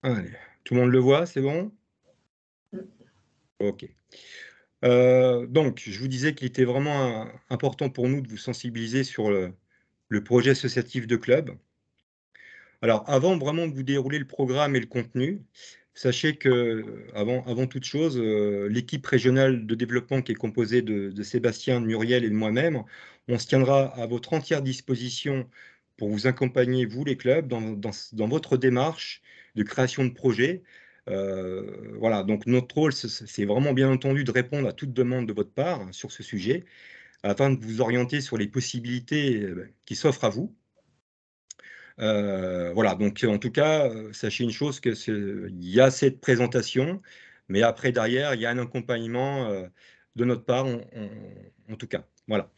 Allez, tout le monde le voit, c'est bon? OK. Donc je vous disais qu'il était vraiment important pour nous de vous sensibiliser sur le projet associatif de club. Alors avant vraiment de vous dérouler le programme et le contenu, sachez qu'avant toute chose, l'équipe régionale de développement qui est composée de Sébastien, de Muriel et de moi-même, on se tiendra à votre entière disposition pour vous accompagner, vous les clubs, dans votre démarche de création de projet. Voilà, donc notre rôle, c'est vraiment bien entendu de répondre à toute demande de votre part sur ce sujet, afin de vous orienter sur les possibilités qui s'offrent à vous. Voilà, donc en tout cas, sachez une chose, il y a cette présentation, mais après derrière, il y a un accompagnement, de notre part en tout cas. Voilà.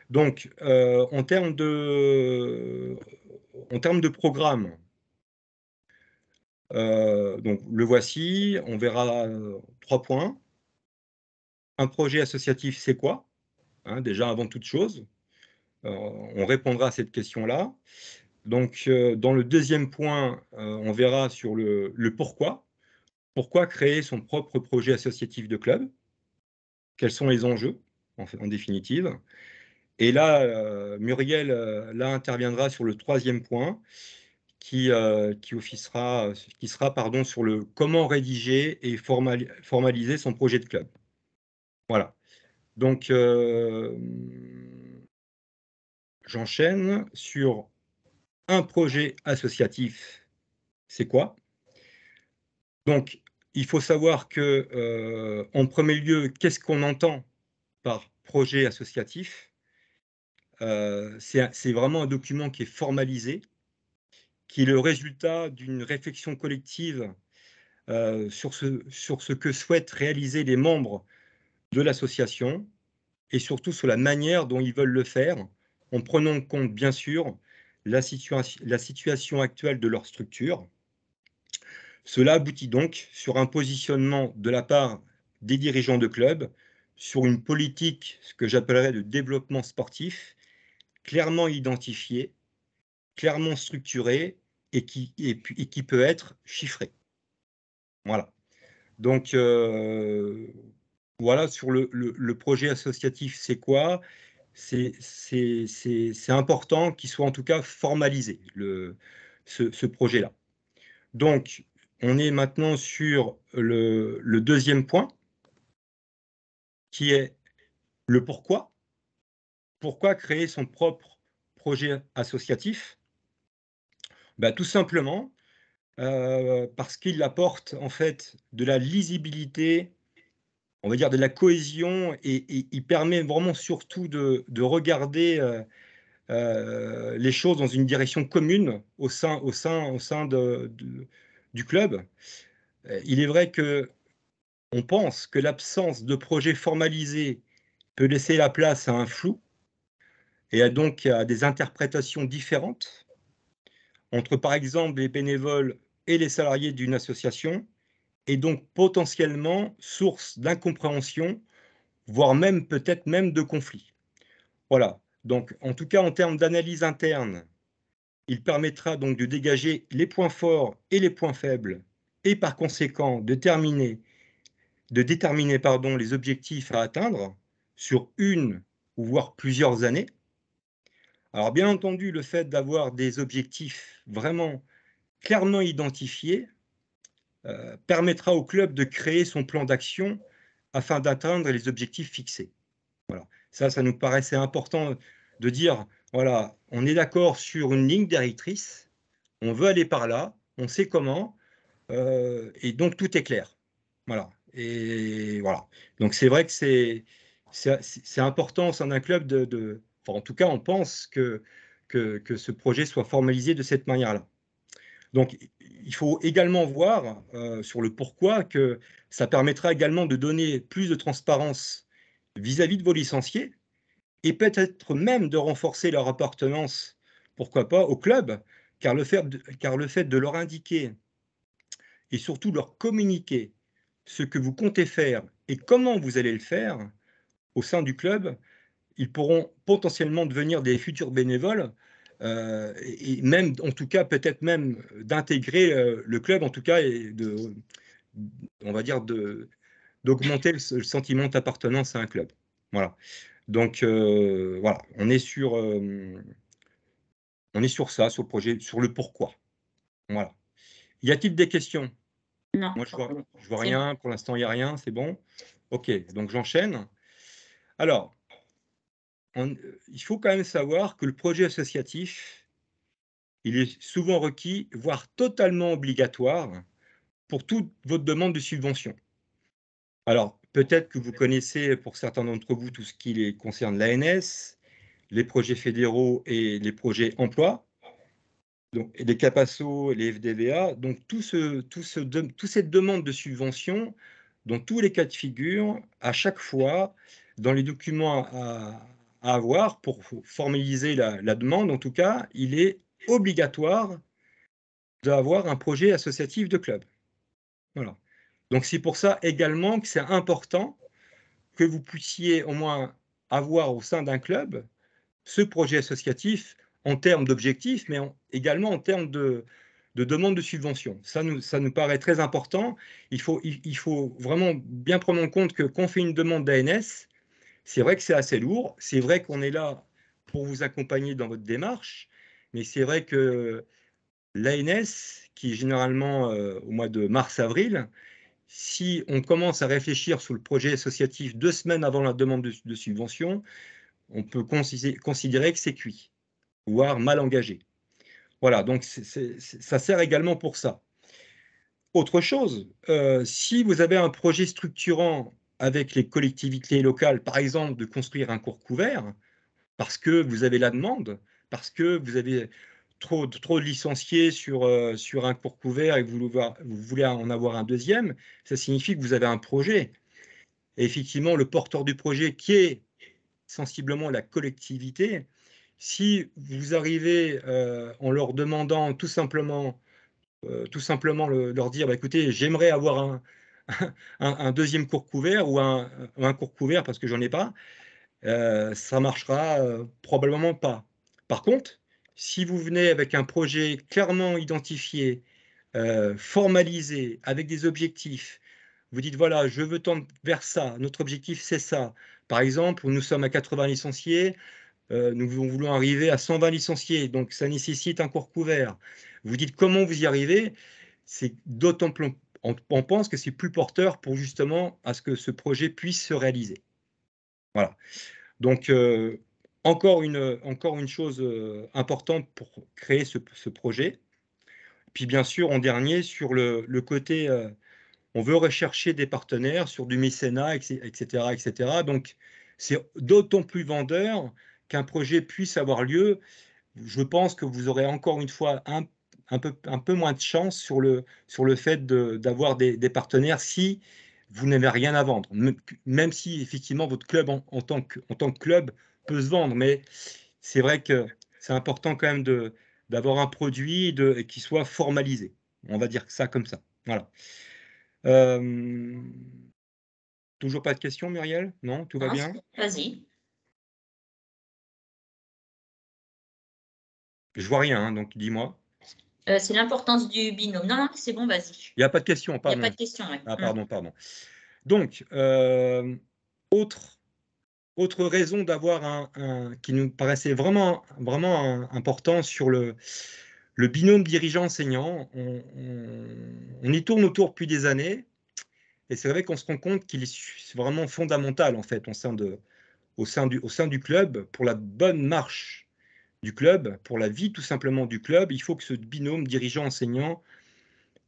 Donc, en termes de programme, donc le voici, on verra, 3 points. Un projet associatif, c'est quoi? Hein, déjà avant toute chose, on répondra à cette question-là. Donc, dans le deuxième point, on verra sur le pourquoi. Pourquoi créer son propre projet associatif de club? Quels sont les enjeux, en définitive? Et là, Muriel, là, interviendra sur le troisième point qui sera, pardon, sur le comment rédiger et formaliser son projet de club. Voilà. Donc, j'enchaîne sur un projet associatif, c'est quoi? Donc, il faut savoir que, en premier lieu, qu'est-ce qu'on entend par projet associatif? C'est vraiment un document qui est formalisé, qui est le résultat d'une réflexion collective, sur ce que souhaitent réaliser les membres de l'association et surtout sur la manière dont ils veulent le faire, en prenant en compte, bien sûr, la situation actuelle de leur structure. Cela aboutit donc sur un positionnement de la part des dirigeants de club, sur une politique, ce que j'appellerais de développement sportif, clairement identifiée, clairement structurée et qui peut être chiffrée. Voilà. Donc, voilà sur le projet associatif, c'est quoi? C'est important qu'il soit en tout cas formalisé, ce projet-là. Donc, on est maintenant sur le deuxième point, qui est le pourquoi. Pourquoi créer son propre projet associatif? Bah, tout simplement, parce qu'il apporte en fait de la lisibilité, on va dire de la cohésion et il permet vraiment surtout de regarder, les choses dans une direction commune au sein du club. Il est vrai qu'on pense que l'absence de projet formalisé peut laisser la place à un flou et donc à des interprétations différentes entre, par exemple, les bénévoles et les salariés d'une association, et donc potentiellement source d'incompréhension, voire même peut-être même de conflits. Voilà, donc en tout cas en termes d'analyse interne, il permettra donc de dégager les points forts et les points faibles et par conséquent de déterminer pardon, les objectifs à atteindre sur une ou voire plusieurs années. Alors bien entendu, le fait d'avoir des objectifs vraiment clairement identifiés permettra au club de créer son plan d'action afin d'atteindre les objectifs fixés. Voilà. Ça nous paraissait important de dire, voilà, on est d'accord sur une ligne directrice, on veut aller par là, on sait comment, et donc tout est clair. Voilà. Et voilà. Donc c'est vrai que c'est important au sein d'un club enfin, en tout cas, on pense que ce projet soit formalisé de cette manière-là. Donc, il faut également voir sur le pourquoi que ça permettra également de donner plus de transparence vis-à-vis de vos licenciés et peut-être même de renforcer leur appartenance, pourquoi pas, au club, car le fait de leur indiquer et surtout de leur communiquer ce que vous comptez faire et comment vous allez le faire au sein du club, ils pourront potentiellement devenir des futurs bénévoles et même, en tout cas, peut-être même d'intégrer le club, en tout cas, et on va dire, d'augmenter le sentiment d'appartenance à un club. Voilà. Donc, voilà, on est sur ça, sur le projet, sur le pourquoi. Voilà. Y a-t-il des questions? Non, Moi, je vois c'est bon. rien. Pour l'instant, il n'y a rien. C'est bon? OK, donc j'enchaîne. Alors, il faut quand même savoir que le projet associatif, il est souvent requis, voire totalement obligatoire, pour toute votre demande de subvention. Alors, peut-être que vous connaissez, pour certains d'entre vous, tout ce qui concerne l'ANS, les projets fédéraux et les projets emploi, donc les CAPASO et les FDVA. Donc, toute cette demande de subvention, dans tous les cas de figure, à chaque fois, dans les documents à avoir pour formaliser la demande, en tout cas, il est obligatoire d'avoir un projet associatif de club. Voilà. Donc, c'est pour ça également que c'est important que vous puissiez au moins avoir au sein d'un club ce projet associatif en termes d'objectifs, mais également en termes de demande de subvention. Ça nous paraît très important. Il faut vraiment bien prendre en compte que quand on fait une demande d'ANS, c'est vrai que c'est assez lourd. C'est vrai qu'on est là pour vous accompagner dans votre démarche, mais c'est vrai que l'ANS, qui est généralement au mois de mars-avril, si on commence à réfléchir sur le projet associatif 2 semaines avant la demande de subvention, on peut considérer que c'est cuit, voire mal engagé. Voilà, donc ça sert également pour ça. Autre chose, si vous avez un projet structurant avec les collectivités locales, par exemple de construire un cours couvert, parce que vous avez la demande, parce que vous avez trop de licenciés sur un cours couvert et que vous voulez en avoir un deuxième, ça signifie que vous avez un projet. Et effectivement, le porteur du projet, qui est sensiblement la collectivité, si vous arrivez en leur demandant tout simplement leur dire, bah, écoutez, j'aimerais avoir un deuxième cours couvert ou un cours couvert parce que j'en ai pas, ça marchera probablement pas. Par contre, si vous venez avec un projet clairement identifié, formalisé, avec des objectifs, vous dites, voilà, je veux tendre vers ça, notre objectif c'est ça. Par exemple, nous sommes à 80 licenciés, nous voulons arriver à 120 licenciés, donc ça nécessite un cours couvert. Vous dites comment vous y arrivez, c'est d'autant plus, on pense que c'est plus porteur pour justement à ce que ce projet puisse se réaliser. Voilà. Donc, encore une chose importante pour créer ce projet. Puis bien sûr, en dernier, sur le côté, on veut rechercher des partenaires sur du mécénat, etc., etc. Donc, c'est d'autant plus vendeur qu'un projet puisse avoir lieu. Je pense que vous aurez encore une fois un peu moins de chance sur le fait d'avoir des partenaires si vous n'avez rien à vendre. Même si effectivement votre club en tant que club peut se vendre, mais c'est vrai que c'est important quand même d'avoir un produit et qui soit formalisé. On va dire ça comme ça. Voilà. Euh, Toujours pas de questions, Muriel? Non, tout va Non, bien? vas-y. Je vois rien, hein, donc dis-moi. C'est l'importance du binôme. Non, non, c'est bon, vas-y. Il n'y a pas de questions, Il n'y a pas pardon. de question, ouais. Ah, pardon, pardon. Donc, autre raison d'avoir qui nous paraissait vraiment, vraiment important sur le binôme dirigeant-enseignant, on y tourne autour depuis des années, et c'est vrai qu'on se rend compte qu'il est vraiment fondamental, en fait, au sein du club, pour la bonne marche du club, pour la vie tout simplement du club, il faut que ce binôme dirigeant-enseignant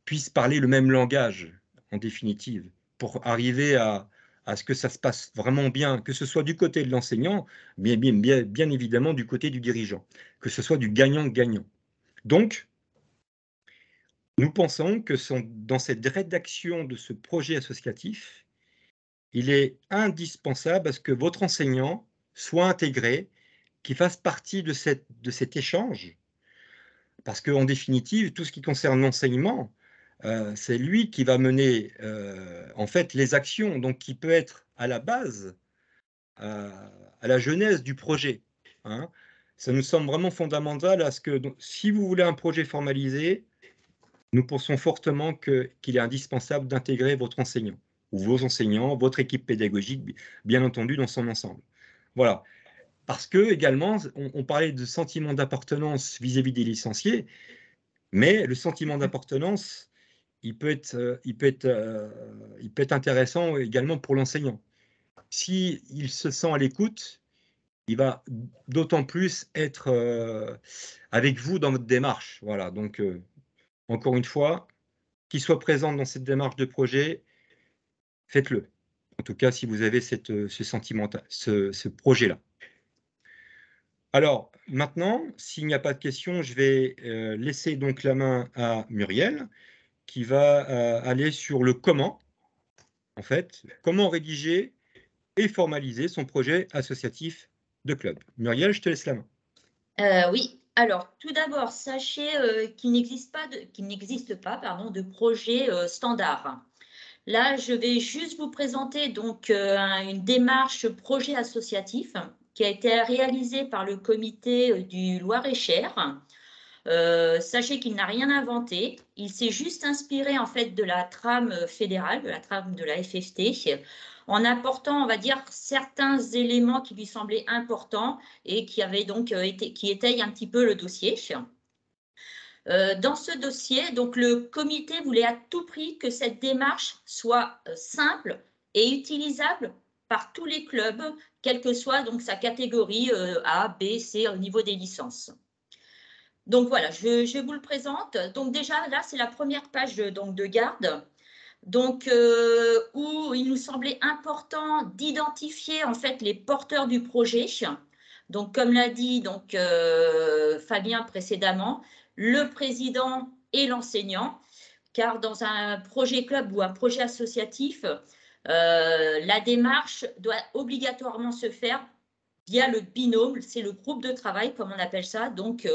puissent parler le même langage, en définitive, pour arriver à ce que ça se passe vraiment bien, que ce soit du côté de l'enseignant, bien évidemment du côté du dirigeant, que ce soit du gagnant-gagnant. Donc, nous pensons que dans cette rédaction de ce projet associatif, il est indispensable à ce que votre enseignant soit intégré, qu'il fasse partie de cet échange, parce qu'en définitive, tout ce qui concerne l'enseignement, c'est lui qui va mener en fait les actions, donc qui peut être à la base, à la genèse du projet. Hein. ça nous semble vraiment fondamental à ce que, donc, si vous voulez un projet formalisé, nous pensons fortement qu'il est indispensable d'intégrer votre enseignant ou vos enseignants, votre équipe pédagogique, bien entendu, dans son ensemble. Voilà. Parce que, également, on parlait de sentiment d'appartenance vis-à-vis des licenciés, mais le sentiment d'appartenance, il peut être intéressant également pour l'enseignant. S'il se sent à l'écoute, il va d'autant plus être avec vous dans votre démarche. Voilà, donc encore une fois, qu'il soit présent dans cette démarche de projet, faites-le. En tout cas, si vous avez ce sentiment, ce projet-là. Alors, maintenant, s'il n'y a pas de questions, je vais laisser donc la main à Muriel, qui va aller sur le comment, en fait, comment rédiger et formaliser son projet associatif de club. Muriel, je te laisse la main. Oui, alors tout d'abord, sachez qu'il n'existe pas de projet standard. Là, je vais juste vous présenter donc une démarche projet associatif qui a été réalisée par le comité du Loir-et-Cher. Sachez qu'il n'a rien inventé, il s'est juste inspiré en fait de la trame fédérale, de la trame de la FFT, en apportant, on va dire, certains éléments qui lui semblaient importants et qui avaient donc qui étayent un petit peu le dossier. Dans ce dossier, donc le comité voulait à tout prix que cette démarche soit simple et utilisable par tous les clubs, quelle que soit donc sa catégorie A, B, C au niveau des licences. Donc voilà, je vous le présente. Donc déjà, là, c'est la première page de garde. Donc, où il nous semblait important d'identifier en fait les porteurs du projet. Donc, comme l'a dit donc, Fabien précédemment, le président et l'enseignant, car dans un projet club ou un projet associatif, la démarche doit obligatoirement se faire via le binôme, c'est le groupe de travail, comme on appelle ça, donc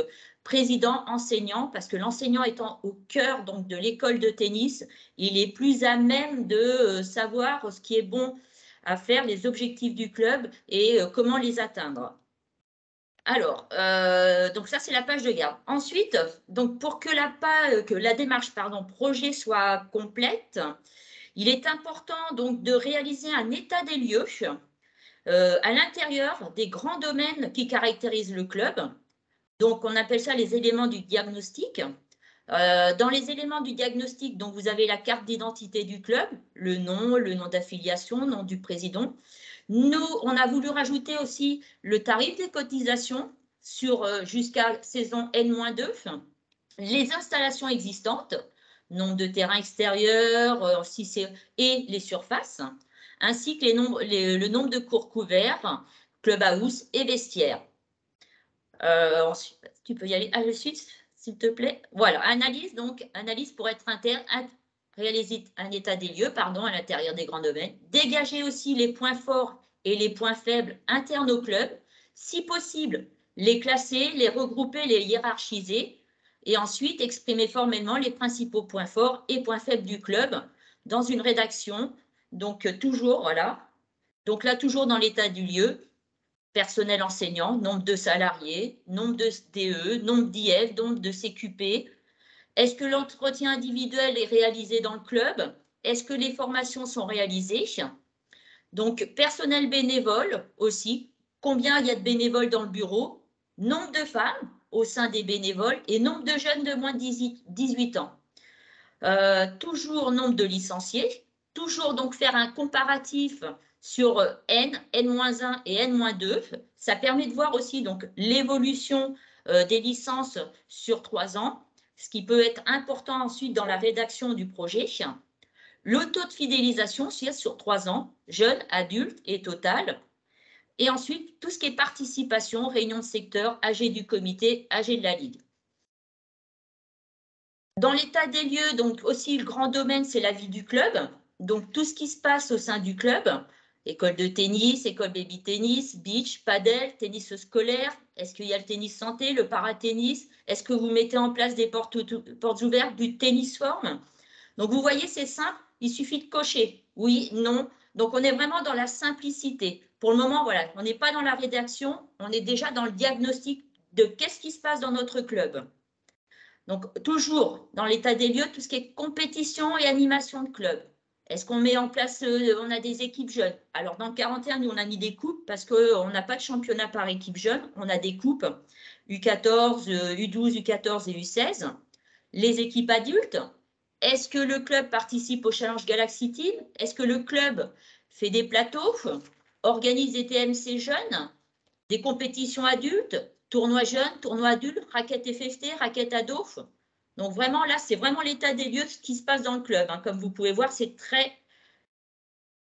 président-enseignant, parce que l'enseignant étant au cœur donc, de l'école de tennis, il est plus à même de savoir ce qui est bon à faire, les objectifs du club et comment les atteindre. Alors, donc ça, c'est la page de garde. Ensuite, donc pour que la démarche projet soit complète, il est important donc de réaliser un état des lieux à l'intérieur des grands domaines qui caractérisent le club. Donc, on appelle ça les éléments du diagnostic. Dans les éléments du diagnostic, donc vous avez la carte d'identité du club, le nom d'affiliation, nom du président. Nous, on a voulu rajouter aussi le tarif des cotisations sur jusqu'à saison N-2, les installations existantes, nombre de terrains extérieurs et les surfaces, ainsi que le nombre de cours couverts, clubhouse et vestiaires. Ensuite, tu peux y aller à la suite, s'il te plaît. Voilà, analyse pour être réaliser un état des lieux, à l'intérieur des grands domaines. Dégager aussi les points forts et les points faibles internes au club. Si possible, les classer, les regrouper, les hiérarchiser. Et ensuite, exprimer formellement les principaux points forts et points faibles du club dans une rédaction. Donc, toujours, voilà. Donc là, toujours dans l'état du lieu. Personnel enseignant, nombre de salariés, nombre de DE, nombre d'IF, nombre de CQP. Est-ce que l'entretien individuel est réalisé dans le club? Est-ce que les formations sont réalisées? Donc, personnel bénévole aussi. Combien il y a de bénévoles dans le bureau? Nombre de femmes au sein des bénévoles et nombre de jeunes de moins de 18 ans. Toujours nombre de licenciés. Toujours donc faire un comparatif sur N, N-1 et N-2. Ça permet de voir aussi donc l'évolution des licences sur 3 ans, ce qui peut être important ensuite dans la rédaction du projet. Le taux de fidélisation sur 3 ans, jeunes, adultes et total. Et ensuite, tout ce qui est participation, réunion de secteur, AG du comité, AG de la ligue. Dans l'état des lieux, donc aussi le grand domaine, c'est la vie du club. Donc tout ce qui se passe au sein du club, école de tennis, école baby tennis, beach, padel, tennis scolaire. Est-ce qu'il y a le tennis santé, le paratennis? Est-ce que vous mettez en place des portes ouvertes, du tennis forme? Donc vous voyez, c'est simple, il suffit de cocher. Oui, non. Donc on est vraiment dans la simplicité. Pour le moment, voilà, on n'est pas dans la rédaction, on est déjà dans le diagnostic de qu'est-ce qui se passe dans notre club. Donc, toujours dans l'état des lieux, tout ce qui est compétition et animation de club. Est-ce qu'on met en place, on a des équipes jeunes? Alors, dans le 41, nous, on a mis des coupes parce qu'on n'a pas de championnat par équipe jeune. On a des coupes U14, U12, U14 et U16. Les équipes adultes, est-ce que le club participe au Challenge Galaxy Team? Est-ce que le club fait des plateaux, organise des TMC jeunes, des compétitions adultes, tournois jeunes, tournois adultes, raquettes FFT, raquettes ados? Donc vraiment, là, c'est vraiment l'état des lieux de ce qui se passe dans le club. Hein. Comme vous pouvez voir, c'est très,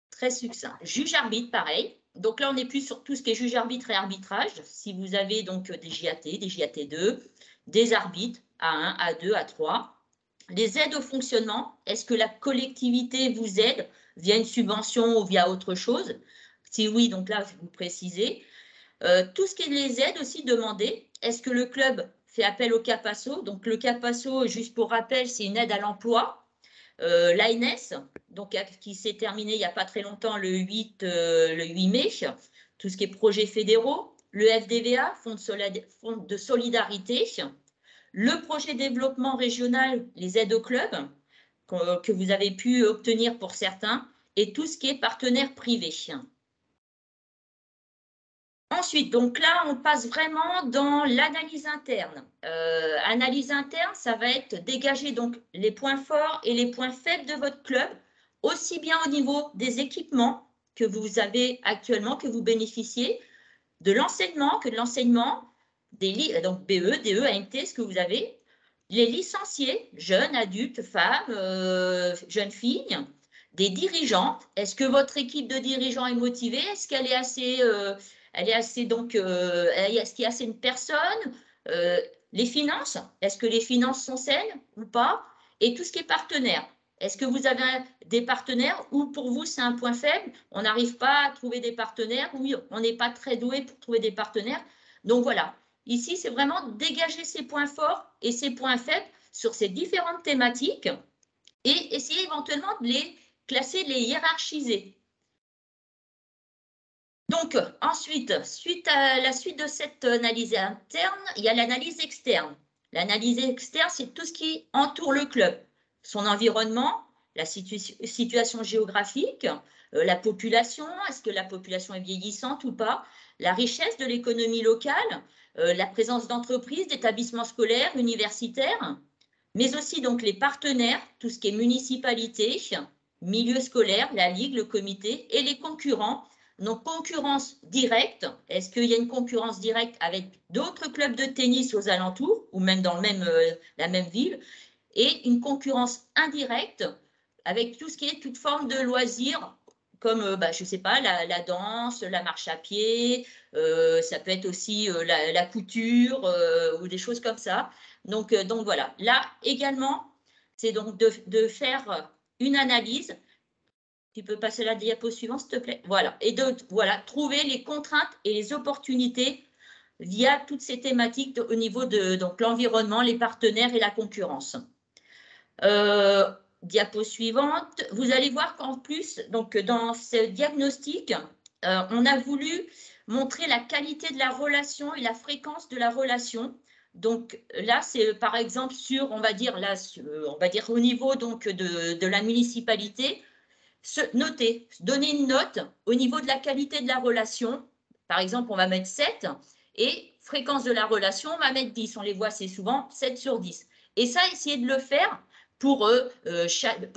très succinct. Juge-arbitre, pareil. Donc là, on n'est plus sur tout ce qui est juge-arbitre et arbitrage. Si vous avez donc des JAT, des JAT2, des arbitres A1, A2, A3. Les aides au fonctionnement, est-ce que la collectivité vous aide via une subvention ou via autre chose? Si oui, donc là, vous précisez. Tout ce qui est les aides aussi demandées, est-ce que le club fait appel au CAPASO? Donc le CAPASO, juste pour rappel, c'est une aide à l'emploi. L'ANS, donc, qui s'est terminé il n'y a pas très longtemps, le 8 mai, tout ce qui est projets fédéraux. Le FDVA, Fonds de solidarité. Le projet développement régional, les aides au club, que vous avez pu obtenir pour certains, et tout ce qui est partenaire privé. Ensuite, donc là, on passe vraiment dans l'analyse interne. Analyse interne, ça va être dégager donc les points forts et les points faibles de votre club, aussi bien au niveau des équipements que vous avez actuellement, que vous bénéficiez, de l'enseignement que de l'enseignement, donc BE, DE, AMT, ce que vous avez, les licenciés, jeunes, adultes, femmes, jeunes filles, des dirigeants. Est-ce que votre équipe de dirigeants est motivée? Est-ce qu'elle est assez, est-ce qu'il y a assez de personnes? Les finances, est-ce que les finances sont saines ou pas? Et tout ce qui est partenaire. Est-ce que vous avez des partenaires ou pour vous c'est un point faible? On n'arrive pas à trouver des partenaires? Oui, on n'est pas très doué pour trouver des partenaires. Donc voilà, ici c'est vraiment dégager ses points forts et ses points faibles sur ces différentes thématiques et essayer éventuellement de les classer, de les hiérarchiser. Donc ensuite, suite à la suite de cette analyse interne, il y a l'analyse externe. L'analyse externe, c'est tout ce qui entoure le club, son environnement, la situation géographique, la population, est-ce que la population est vieillissante ou pas, la richesse de l'économie locale, la présence d'entreprises, d'établissements scolaires, universitaires, mais aussi donc les partenaires, tout ce qui est municipalité, milieu scolaire, la ligue, le comité, et les concurrents. Donc, concurrence directe, est-ce qu'il y a une concurrence directe avec d'autres clubs de tennis aux alentours ou même dans la même ville? Et une concurrence indirecte avec tout ce qui est toute forme de loisirs comme, je ne sais pas, la danse, la marche à pied, ça peut être aussi la couture ou des choses comme ça. Donc voilà, là également, c'est donc de faire une analyse. Tu peux passer la diapo suivante, s'il te plaît. Voilà. Et de trouver les contraintes et les opportunités via toutes ces thématiques au niveau de l'environnement, les partenaires et la concurrence. Diapo suivante. Vous allez voir qu'en plus, donc, dans ce diagnostic, on a voulu montrer la qualité de la relation et la fréquence de la relation. Donc là, c'est par exemple sur, on va dire au niveau donc de la municipalité. Noter, donner une note au niveau de la qualité de la relation. Par exemple, on va mettre 7 et fréquence de la relation, on va mettre 10. On les voit assez souvent, 7 sur 10. Et ça, essayer de le faire pour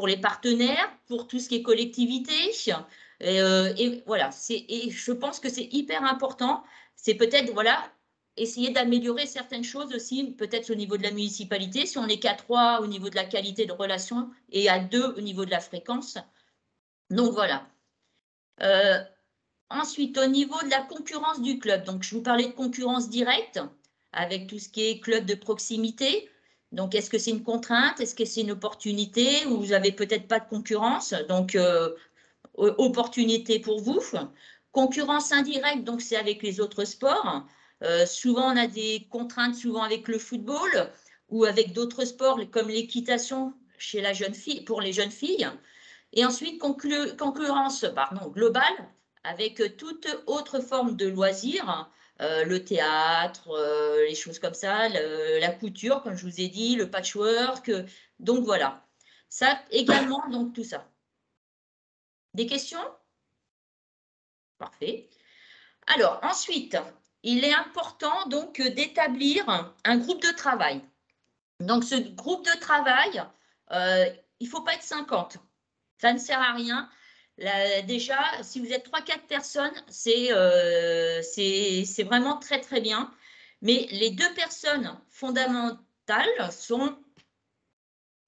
les partenaires, pour tout ce qui est collectivité. Et voilà, et je pense que c'est hyper important. C'est peut-être, voilà, essayer d'améliorer certaines choses aussi, peut-être au niveau de la municipalité, si on n'est qu'à 3 au niveau de la qualité de relation et à 2 au niveau de la fréquence. Donc voilà. Ensuite, au niveau de la concurrence du club, donc je vous parlais de concurrence directe avec tout ce qui est club de proximité. Donc, est-ce que c'est une contrainte? Est-ce que c'est une opportunité? Ou vous n'avez peut-être pas de concurrence? Donc, opportunité pour vous. Concurrence indirecte, donc c'est avec les autres sports. Souvent, on a des contraintes, souvent avec le football ou avec d'autres sports comme l'équitation chez la jeune fille, pour les jeunes filles. Et ensuite, concurrence globale avec toute autre forme de loisirs, le théâtre, les choses comme ça, la couture, comme je vous ai dit, le patchwork. Donc voilà, ça également, donc tout ça. Des questions? Parfait. Alors ensuite, il est important donc d'établir un groupe de travail. Donc ce groupe de travail, il ne faut pas être 50. Ça ne sert à rien. Là, déjà, si vous êtes 3-4 personnes, c'est vraiment très, très bien. Mais les 2 personnes fondamentales sont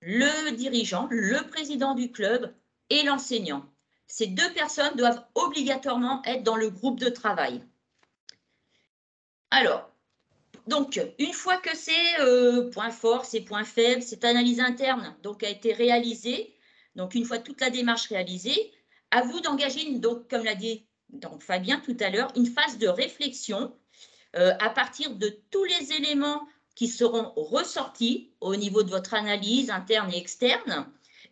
le dirigeant, le président du club et l'enseignant. Ces 2 personnes doivent obligatoirement être dans le groupe de travail. Alors, donc, une fois que ces points forts, ces points faibles, cette analyse interne donc, a été réalisée, donc une fois toute la démarche réalisée, à vous d'engager, donc, comme l'a dit donc, Fabien tout à l'heure, une phase de réflexion à partir de tous les éléments qui seront ressortis au niveau de votre analyse interne et externe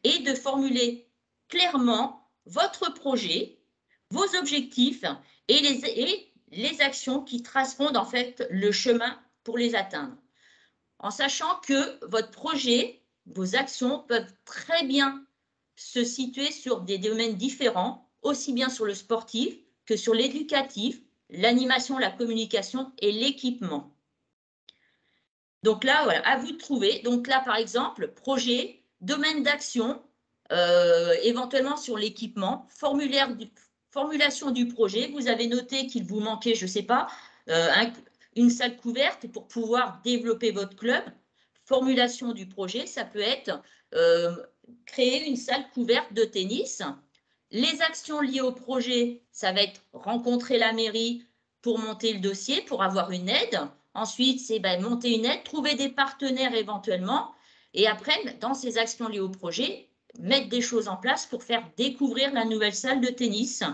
et de formuler clairement votre projet, vos objectifs et les actions qui traceront en fait le chemin pour les atteindre. En sachant que votre projet, vos actions peuvent très bien se situer sur des domaines différents, aussi bien sur le sportif que sur l'éducatif, l'animation, la communication et l'équipement. Donc là, voilà, à vous de trouver. Donc là, par exemple, projet, domaine d'action, éventuellement sur l'équipement, formulation du projet. Vous avez noté qu'il vous manquait, je ne sais pas, une salle couverte pour pouvoir développer votre club. Formulation du projet, ça peut être créer une salle couverte de tennis. Les actions liées au projet, ça va être rencontrer la mairie pour monter le dossier, pour avoir une aide. Ensuite, c'est monter une aide, trouver des partenaires éventuellement. Et après, dans ces actions liées au projet, mettre des choses en place pour faire découvrir la nouvelle salle de tennis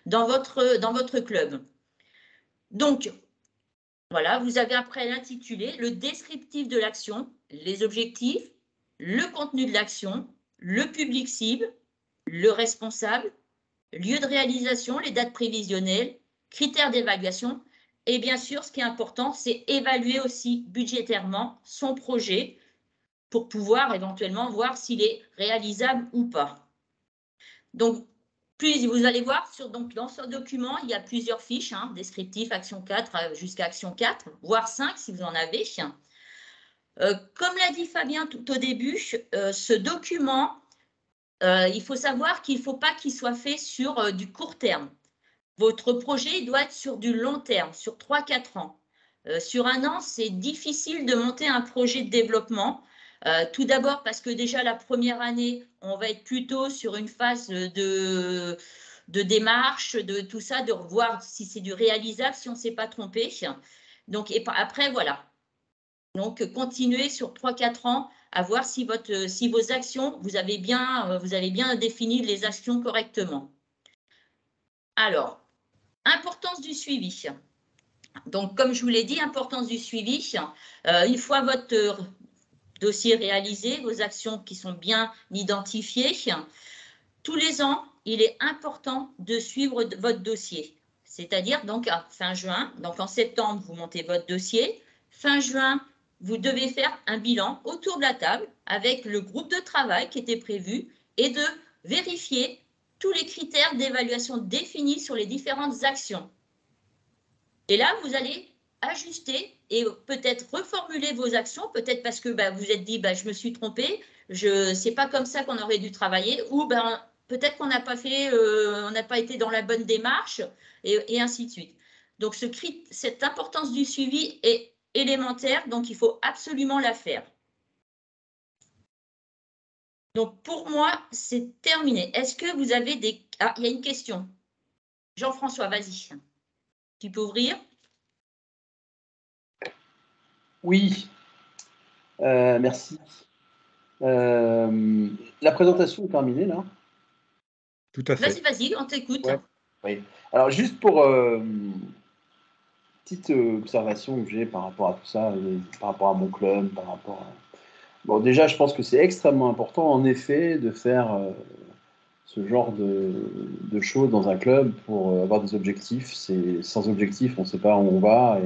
dans votre club. Donc, voilà, vous avez après l'intitulé, le descriptif de l'action, les objectifs, le contenu de l'action, le public cible, le responsable, lieu de réalisation, les dates prévisionnelles, critères d'évaluation. Et bien sûr, ce qui est important, c'est évaluer aussi budgétairement son projet pour pouvoir éventuellement voir s'il est réalisable ou pas. Donc, puis vous allez voir, dans ce document, il y a plusieurs fiches, descriptif, action 4 jusqu'à action 4, voire 5 si vous en avez. Comme l'a dit Fabien tout au début, ce document, il faut savoir qu'il ne faut pas qu'il soit fait sur du court terme. Votre projet doit être sur du long terme, sur 3-4 ans. Sur un an, c'est difficile de monter un projet de développement. Tout d'abord parce que déjà la première année, on va être plutôt sur une phase de démarche, de tout ça, de revoir si c'est du réalisable, si on ne s'est pas trompé. Donc, et après, voilà. Donc, continuez sur 3-4 ans à voir si vos actions, vous avez bien défini les actions correctement. Alors, importance du suivi. Donc, comme je vous l'ai dit, importance du suivi. Une fois votre dossier réalisé, vos actions qui sont bien identifiées, tous les ans, il est important de suivre votre dossier. C'est-à-dire, donc, à fin juin, donc en septembre, vous montez votre dossier. Fin juin, vous devez faire un bilan autour de la table avec le groupe de travail qui était prévu et de vérifier tous les critères d'évaluation définis sur les différentes actions. Et là, vous allez ajuster et peut-être reformuler vos actions, peut-être parce que vous êtes dit, je me suis trompé, c'est pas comme ça qu'on aurait dû travailler, ou peut-être qu'on n'a pas fait, on n'a pas été dans la bonne démarche, et ainsi de suite. Donc, cette importance du suivi est élémentaire, donc il faut absolument la faire. Donc, pour moi, c'est terminé. Est-ce que vous avez des... Ah, il y a une question. Jean-François, vas-y. Tu peux ouvrir ? Oui, merci. La présentation est terminée, là? Tout à fait. Vas-y, on t'écoute. Ouais. Oui. Alors, juste pour petite observation que j'ai par rapport à tout ça, par rapport à mon club, par rapport à... Bon, déjà, je pense que c'est extrêmement important, en effet, de faire genre de choses dans un club pour avoir des objectifs. Sans objectif, on ne sait pas où on va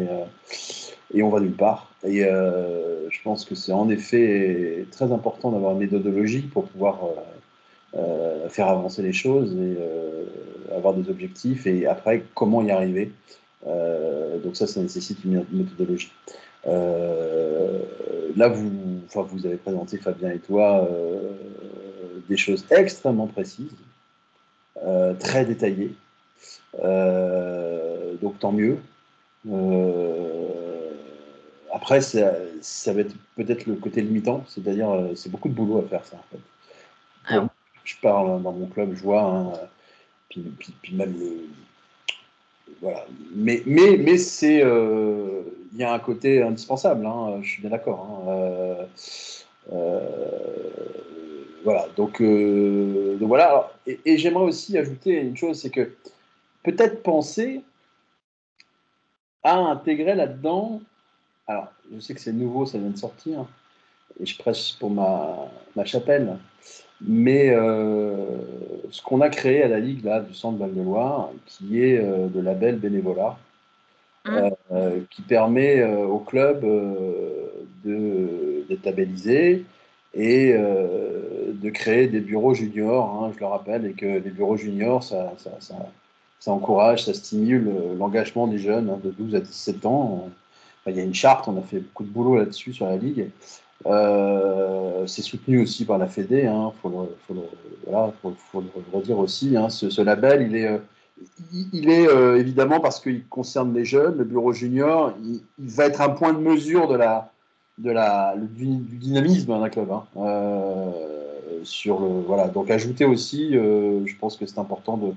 et on va nulle part. Et je pense que c'est en effet très important d'avoir une méthodologie pour pouvoir faire avancer les choses et avoir des objectifs et après comment y arriver. Donc ça nécessite une méthodologie. Là, vous avez présenté, Fabien et toi, des choses extrêmement précises, très détaillées. Donc tant mieux. Après, ça va être peut-être le côté limitant, c'est-à-dire c'est beaucoup de boulot à faire ça. En fait. Alors, Je parle dans mon club, je vois, hein, puis même voilà. Mais c'est, il y a un côté indispensable, hein, je suis bien d'accord. Hein, voilà. Donc voilà. Alors, et j'aimerais aussi ajouter une chose, c'est que peut-être penser à intégrer là-dedans. Alors, je sais que c'est nouveau, ça vient de sortir, et je prêche pour ma chapelle. Mais ce qu'on a créé à la Ligue là, du Centre Val-de-Loire, qui est le label bénévolat, qui permet au club d'être labellisé et de créer des bureaux juniors, hein, je le rappelle, et que les bureaux juniors, ça encourage, ça stimule l'engagement des jeunes hein, de 12 à 17 ans. Enfin, il y a une charte, on a fait beaucoup de boulot là-dessus sur la Ligue. C'est soutenu aussi par la Fédé, hein, faut le redire aussi. Hein, ce label, il est évidemment parce qu'il concerne les jeunes, le bureau junior, il va être un point de mesure du dynamisme d'un club. Hein, voilà. Donc ajouter aussi, je pense que c'est important de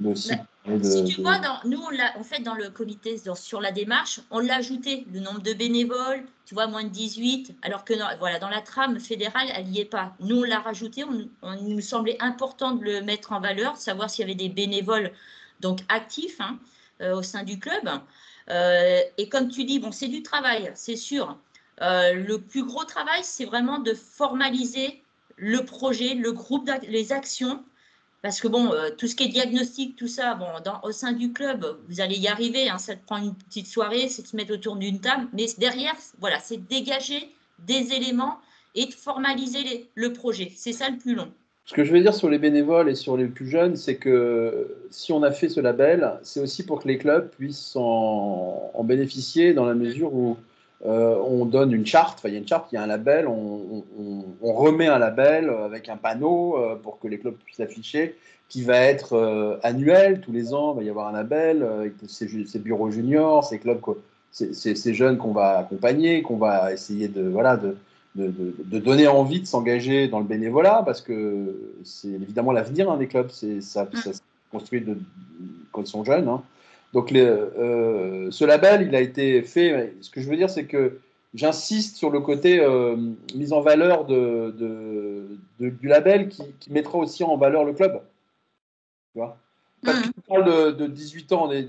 aussi. Si tu vois, nous, on fait dans le comité, sur la démarche, on l'a ajouté, le nombre de bénévoles, tu vois, moins de 18, alors que voilà, dans la trame fédérale, elle n'y est pas. Nous, on l'a rajouté, il nous semblait important de le mettre en valeur, savoir s'il y avait des bénévoles donc actifs hein, au sein du club. Et comme tu dis, bon, c'est du travail, c'est sûr. Le plus gros travail, c'est vraiment de formaliser le projet, le groupe, les actions. Parce que bon, tout ce qui est diagnostic, tout ça, bon, au sein du club, vous allez y arriver. Hein, ça te prend une petite soirée, c'est de se mettre autour d'une table. Mais derrière, voilà, c'est de dégager des éléments et de formaliser le projet. C'est ça le plus long. Ce que je veux dire sur les bénévoles et sur les plus jeunes, c'est que si on a fait ce label, c'est aussi pour que les clubs puissent en bénéficier dans la mesure où on donne une charte, enfin il y a une charte, il y a un label, on remet un label avec un panneau pour que les clubs puissent afficher, qui va être annuel, tous les ans, il va y avoir un label, avec ces bureaux juniors, ces clubs, ces jeunes qu'on va accompagner, qu'on va essayer de donner envie de s'engager dans le bénévolat, parce que c'est évidemment l'avenir hein, des clubs, ça se construit quand ils sont jeunes. Hein. Donc ce label, il a été fait, ce que je veux dire, c'est que j'insiste sur le côté mise en valeur du label qui mettra aussi en valeur le club. Tu vois parce que tu parles de 18 ans, des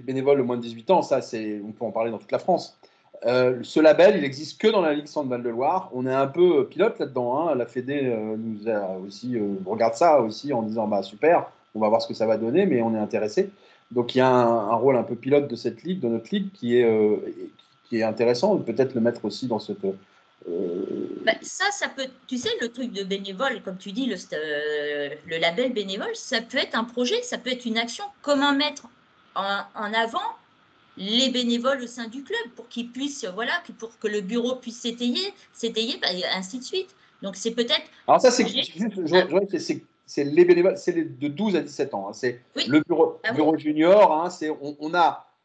bénévoles de moins de 18 ans, ça, on peut en parler dans toute la France. Ce label, il n'existe que dans la Ligue Centre Val-de-Loire. On est un peu pilote là-dedans. Hein. La Fédé nous a aussi regarde ça aussi en disant bah super, on va voir ce que ça va donner, mais on est intéressé. Donc il y a un rôle un peu pilote de cette ligue, de notre ligue, qui est intéressant. Peut-être le mettre aussi dans cette. Ça peut, tu sais, le truc de bénévole, comme tu dis, le label bénévole, ça peut être un projet, ça peut être une action. Comment mettre en avant les bénévoles au sein du club pour qu'ils puissent, voilà, pour que le bureau puisse s'étayer, bah, ainsi de suite. Donc, c'est peut-être. Alors, ça, c'est les bénévoles, c'est de 12 à 17 ans. Hein. C'est oui. Le bureau junior. Hein,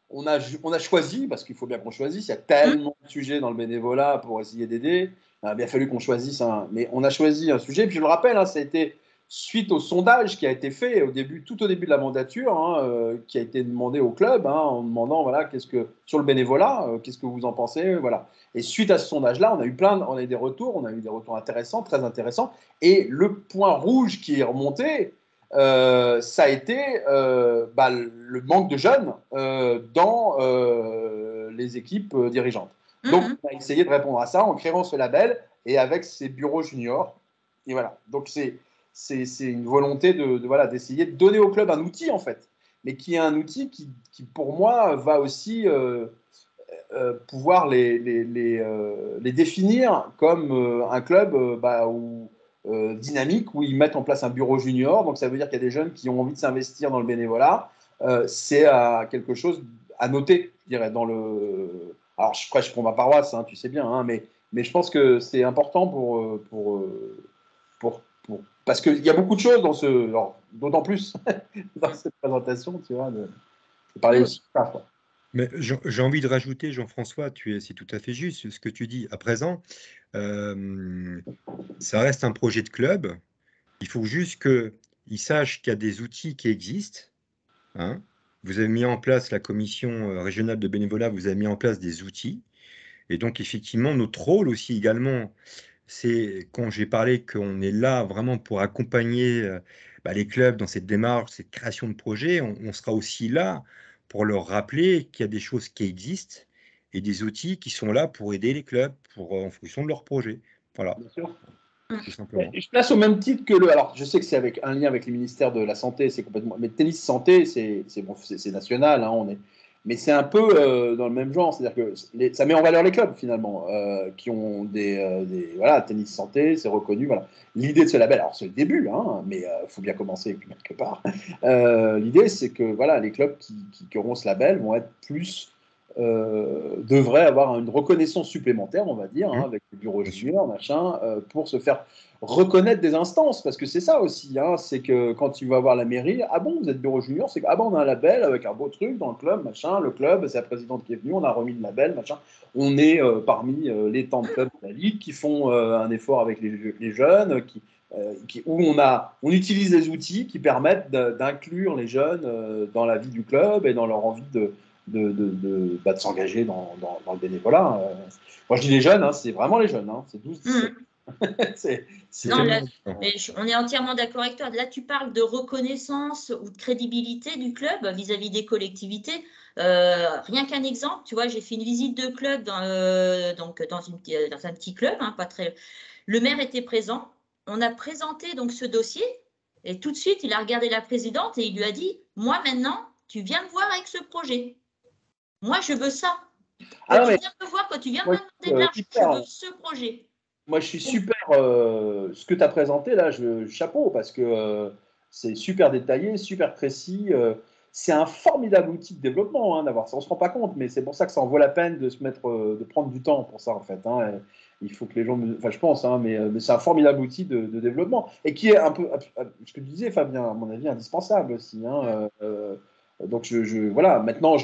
on a choisi, parce qu'il faut bien qu'on choisisse, il y a tellement de sujets dans le bénévolat pour essayer d'aider. Il a bien fallu qu'on choisisse mais on a choisi un sujet. Puis je le rappelle, hein, ça a été suite au sondage qui a été fait tout au début de la mandature, hein, qui a été demandé au club, hein, en demandant voilà, sur le bénévolat, qu'est-ce que vous en pensez, voilà. Et suite à ce sondage-là, on a eu des retours, intéressants, très intéressants. Et le point rouge qui est remonté, ça a été le manque de jeunes dans les équipes dirigeantes. Donc, on a essayé de répondre à ça en créant ce label et avec ces bureaux juniors. Et voilà. Donc, c'est une volonté voilà, d'essayer de donner au club un outil, en fait, mais qui est un outil qui pour moi, va aussi pouvoir les définir comme un club dynamique, où ils mettent en place un bureau junior. Donc, ça veut dire qu'il y a des jeunes qui ont envie de s'investir dans le bénévolat. C'est quelque chose à noter, je dirais, dans le... Alors, je prêche pour ma paroisse, hein, tu sais bien, hein, mais je pense que c'est important parce qu'il y a beaucoup de choses dans d'autant plus dans cette présentation, tu vois, de parler aussi de ça, quoi. Mais j'ai envie de rajouter, Jean-François, c'est tout à fait juste ce que tu dis. À présent, ça reste un projet de club. Il faut juste qu'ils sachent qu'il y a des outils qui existent. Hein. Vous avez mis en place la commission régionale de bénévolat, vous avez mis en place des outils. Et donc, effectivement, notre rôle aussi également, c'est quand j'ai parlé qu'on est là vraiment pour accompagner les clubs dans cette démarche, cette création de projet, on sera aussi là pour leur rappeler qu'il y a des choses qui existent et des outils qui sont là pour aider les clubs en fonction de leur projet. Voilà, Bien sûr. tout simplement. Je place au même titre que alors je sais que c'est avec un lien avec le ministère de la Santé, c'est complètement, mais tennis santé, c'est bon, c'est national, hein, mais c'est un peu dans le même genre, c'est-à-dire que ça met en valeur les clubs finalement, qui ont voilà, tennis santé, c'est reconnu, voilà. L'idée de ce label, alors c'est le début, hein, mais faut bien commencer quelque part. L'idée, c'est que voilà, les clubs qui auront ce label vont être plus devrait avoir une reconnaissance supplémentaire, on va dire, hein, avec le bureau junior, machin, pour se faire reconnaître des instances, parce que c'est ça aussi, hein, c'est que quand tu vas voir la mairie, ah bon, vous êtes bureau junior, c'est que, ah bon, on a un label avec un beau truc dans le club, machin, le club, c'est la présidente qui est venue, on a remis le label, machin, on est parmi les temps de clubs de la Ligue qui font un effort avec les jeunes, où on utilise des outils qui permettent d'inclure les jeunes dans la vie du club et dans leur envie de s'engager dans le bénévolat. Moi, je dis les jeunes, hein, c'est vraiment les jeunes, hein, c'est 12-17. Non, là, mais on est entièrement d'accord avec toi. Là, tu parles de reconnaissance ou de crédibilité du club vis-à-vis des collectivités. Rien qu'un exemple, tu vois, j'ai fait une visite de club dans un petit club, hein, pas très. Le maire était présent. On a présenté donc ce dossier et tout de suite, il a regardé la présidente et il lui a dit, moi maintenant, tu viens me voir avec ce projet. Moi, je veux ça. Quand tu viens me voir, quand tu viens me demander de l'argent, je veux ce projet. Moi, je suis super. Ce que tu as présenté là, chapeau, parce que c'est super détaillé, super précis. C'est un formidable outil de développement, hein, d'avoir ça. On ne se rend pas compte, mais c'est pour ça que ça en vaut la peine de prendre du temps pour ça, en fait. Hein. Il faut que les gens. Enfin, je pense, hein, mais c'est un formidable outil de développement. Et qui est un peu, ce que tu disais, Fabien, à mon avis, indispensable aussi. Hein. Donc, voilà, maintenant,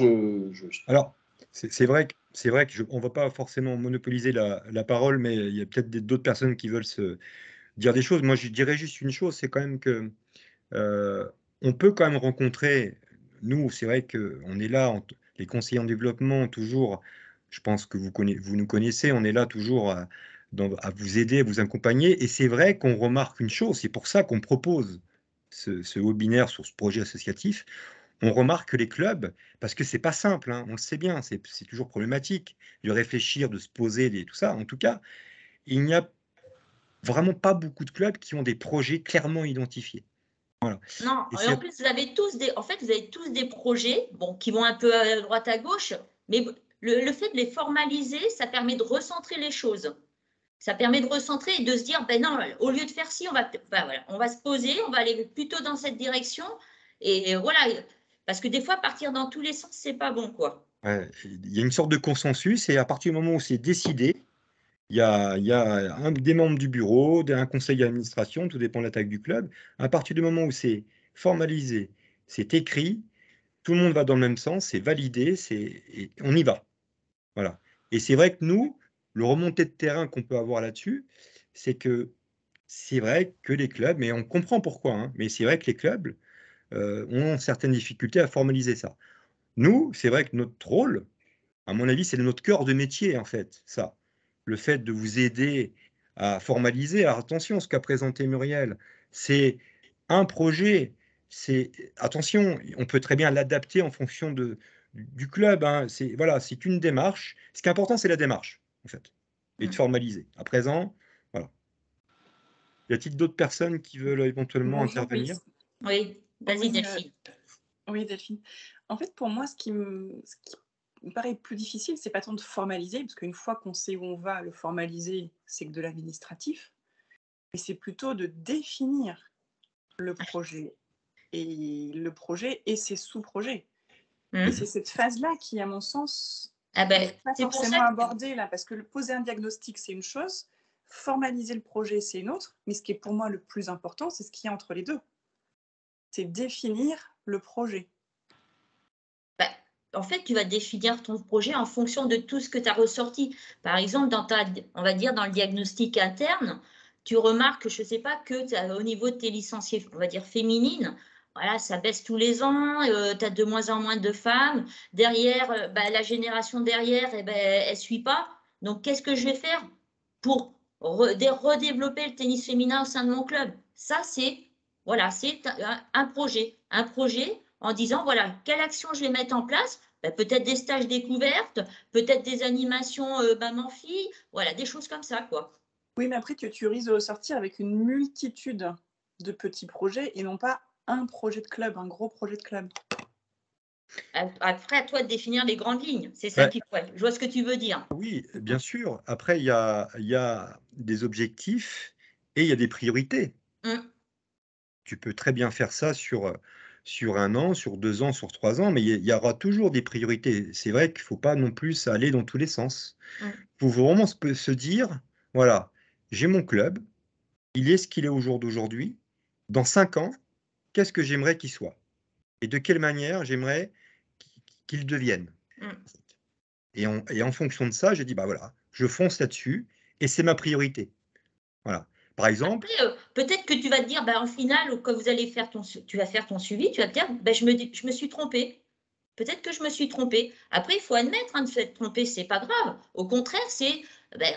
Alors, c'est vrai qu'on ne va pas forcément monopoliser la parole, mais il y a peut-être d'autres personnes qui veulent se dire des choses. Moi, je dirais juste une chose, c'est quand même que on peut quand même rencontrer, nous, c'est vrai qu'on est là, les conseillers en développement, toujours, je pense que vous nous connaissez, on est là toujours à vous aider, à vous accompagner, et c'est vrai qu'on remarque une chose, c'est pour ça qu'on propose ce webinaire sur ce projet associatif. On remarque que les clubs, parce que c'est pas simple, hein, on le sait bien, c'est toujours problématique de réfléchir, de se poser, tout ça. En tout cas, il n'y a vraiment pas beaucoup de clubs qui ont des projets clairement identifiés. Voilà. Non, et en plus, vous avez tous des projets, bon, qui vont un peu à droite à gauche, mais le fait de les formaliser, ça permet de recentrer les choses. Ça permet de recentrer et de se dire, ben non, au lieu de faire ci, on va se poser, on va aller plutôt dans cette direction. Et voilà, parce que des fois, partir dans tous les sens, c'est pas bon, quoi. Ouais, il y a une sorte de consensus, et à partir du moment où c'est décidé, il y a des membres du bureau, un conseil d'administration, tout dépend de la taille du club. À partir du moment où c'est formalisé, c'est écrit, tout le monde va dans le même sens, c'est validé, et on y va. Voilà. Et c'est vrai que nous, le remonté de terrain qu'on peut avoir là-dessus, c'est que c'est vrai que les clubs, mais on comprend pourquoi, hein, mais c'est vrai que les clubs ont certaines difficultés à formaliser ça. Nous, c'est vrai que notre rôle, à mon avis, c'est notre cœur de métier, en fait, ça. Le fait de vous aider à formaliser. Alors attention, ce qu'a présenté Muriel, c'est un projet. Attention, on peut très bien l'adapter en fonction du club. Hein. Voilà, c'est une démarche. Ce qui est important, c'est la démarche, en fait, et de formaliser. À présent, voilà. Y a-t-il d'autres personnes qui veulent éventuellement Bonjour, oui. intervenir? Oui, vas-y Oui, Delphine. Oui, Delphine. En fait, pour moi, ce qui me paraît plus difficile, c'est pas tant de formaliser, parce qu'une fois qu'on sait où on va, le formaliser, c'est que de l'administratif, mais c'est plutôt de définir le projet et ses sous-projets. Et c'est cette phase-là qui, à mon sens, Ah ben, n'est pas c'est pour forcément ça que- abordée là, parce que poser un diagnostic, c'est une chose, formaliser le projet, c'est une autre, mais ce qui est pour moi le plus important, c'est ce qu'il y a entre les deux. C'est définir le projet. bah, en fait, tu vas définir ton projet en fonction de tout ce que tu as ressorti. Par exemple, on va dire dans le diagnostic interne, tu remarques, je ne sais pas, que au niveau de tes licenciés, on va dire féminines, voilà, ça baisse tous les ans, tu as de moins en moins de femmes. Derrière, la génération derrière, eh ben, elle ne suit pas. Donc, qu'est-ce que je vais faire pour redévelopper le tennis féminin au sein de mon club? Ça, c'est voilà, c'est un projet. Un projet en disant, voilà, quelle action je vais mettre en place? Peut-être des stages découvertes, peut-être des animations maman-fille, voilà, des choses comme ça, quoi. Oui, mais après, tu risques de ressortir avec une multitude de petits projets et non pas un projet de club, un gros projet de club. Après, à toi de définir les grandes lignes. C'est ça Ouais. qui faut. Je vois ce que tu veux dire. Oui, bien sûr. Après, il y a des objectifs et il y a des priorités. Tu peux très bien faire ça sur 1 an, sur 2 ans, sur 3 ans, mais il y aura toujours des priorités. C'est vrai qu'il ne faut pas non plus aller dans tous les sens. Il faut vraiment se dire, voilà, j'ai mon club, il est ce qu'il est au jour d'aujourd'hui. Dans 5 ans, qu'est-ce que j'aimerais qu'il soit? Et de quelle manière j'aimerais qu'il devienne? Et en fonction de ça, j'ai dit, bah voilà, je fonce là-dessus et c'est ma priorité. Voilà. Par exemple, Après, peut-être que tu vas te dire, en final, quand vous allez faire tu vas faire ton suivi, tu vas te dire, je me suis trompée. Peut-être que je me suis trompée. Après, il faut admettre de s'être trompé, c'est pas grave. Au contraire, c'est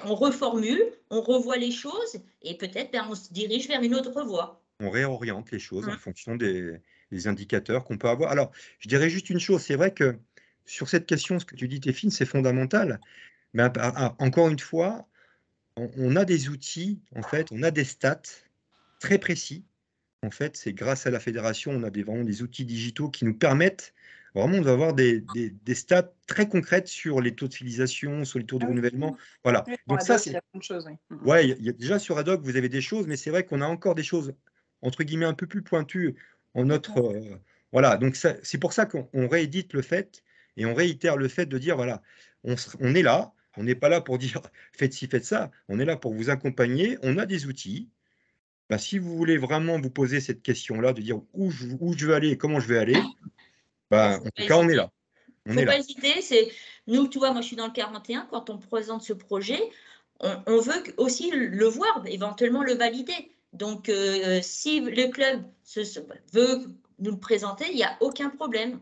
on reformule, on revoit les choses et peut-être on se dirige vers une autre voie. on réoriente les choses en fonction des indicateurs qu'on peut avoir. Alors, je dirais juste une chose, c'est vrai que sur cette question, ce que tu dis, Téphine, c'est fondamental. Mais encore une fois, on a des outils, en fait, on a des stats très précis. En fait, c'est grâce à la fédération, on a vraiment des outils digitaux qui nous permettent vraiment d'avoir des stats très concrètes sur les taux de fidélisation, sur les taux de renouvellement. Voilà. Oui, Donc ça, ça, il y a plein de choses. Oui. ouais, déjà sur Adoc, vous avez des choses, mais c'est vrai qu'on a encore des choses, entre guillemets, un peu plus pointues en notre. Voilà, donc c'est pour ça qu'on réédite le fait et on réitère le fait de dire voilà, on est là, on n'est pas là pour dire faites ci, faites ça, on est là pour vous accompagner, on a des outils. Ben, si vous voulez vraiment vous poser cette question-là, de dire où je veux aller et comment je vais aller, ben, en tout cas, on est là. Il ne faut pas hésiter. Nous, tu vois, moi, je suis dans le 41. Quand on présente ce projet, on veut aussi le voir, éventuellement le valider. Donc, si le club veut nous le présenter, il n'y a aucun problème.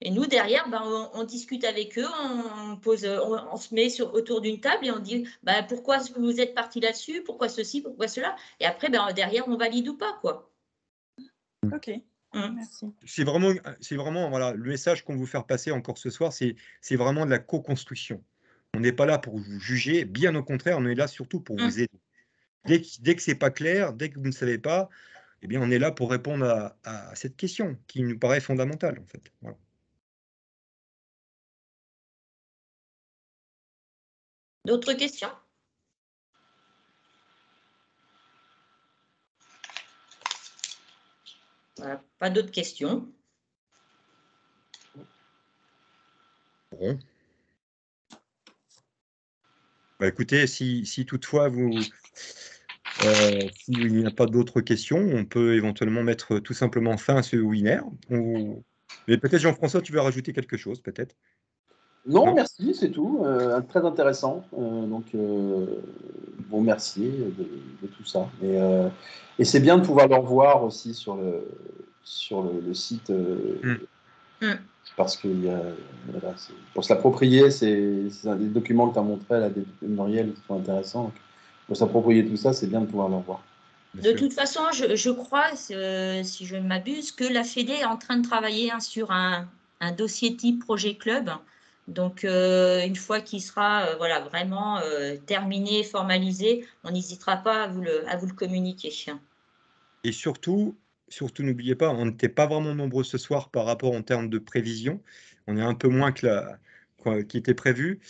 Et nous, derrière, on discute avec eux, on se met autour d'une table et on dit pourquoi vous êtes parti là-dessus, pourquoi ceci, pourquoi cela. Et après, derrière, on valide ou pas, quoi. Ok. Merci. C'est vraiment voilà, le message qu'on veut faire passer encore ce soir, c'est vraiment de la co-construction. On n'est pas là pour vous juger, bien au contraire, on est là surtout pour vous aider. Dès que c'est pas clair, dès que vous ne savez pas, eh bien, on est là pour répondre à cette question qui nous paraît fondamentale, en fait. Voilà. D'autres questions? Voilà, pas d'autres questions. Bon. Bah, écoutez, si toutefois s'il n'y a pas d'autres questions, on peut éventuellement mettre tout simplement fin à ce webinaire. Mais peut-être Jean-François, tu veux rajouter quelque chose, peut-être? Non, Non. merci, c'est tout. Très intéressant. Bon, merci de tout ça. Et c'est bien de pouvoir le revoir aussi sur le site. Parce que voilà, pour se l'approprier, c'est des documents que tu as montrés, là, des Muriel, qui sont intéressants. Donc, pour s'approprier tout ça, c'est bien de pouvoir le revoir. De toute façon, je crois, si je ne m'abuse, que la Fédé est en train de travailler sur un dossier type projet club Donc, une fois qu'il sera voilà, vraiment terminé, formalisé, on n'hésitera pas à vous le communiquer. Et surtout, n'oubliez pas, on n'était pas vraiment nombreux ce soir par rapport en termes de prévision. On est un peu moins que qui était prévu.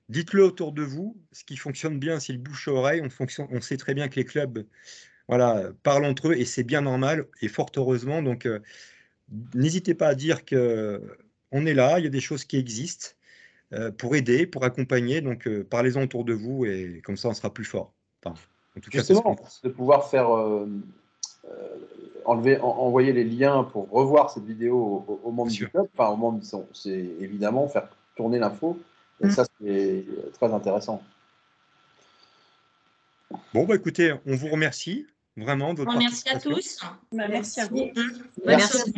Dites-le autour de vous. Ce qui fonctionne bien, c'est le bouche à oreille. On sait très bien que les clubs voilà, parlent entre eux et c'est bien normal et fort heureusement. Donc, n'hésitez pas à dire qu'on est là, il y a des choses qui existent pour aider, pour accompagner. Donc, parlez-en autour de vous et comme ça, on sera plus fort. Enfin, en tout cas, c'est ce qu'on Justement, de pouvoir faire envoyer les liens pour revoir cette vidéo aux membres du club, enfin aux membres, c'est évidemment faire tourner l'info. Et ça, c'est très intéressant. Bon, bah écoutez, on vous remercie vraiment de votre participation. Merci à tous. Merci à vous. Merci.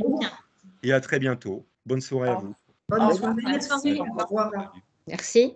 Et à très bientôt. Bonne soirée à vous. Bonne soirée. Bonne soirée. Au revoir. Merci.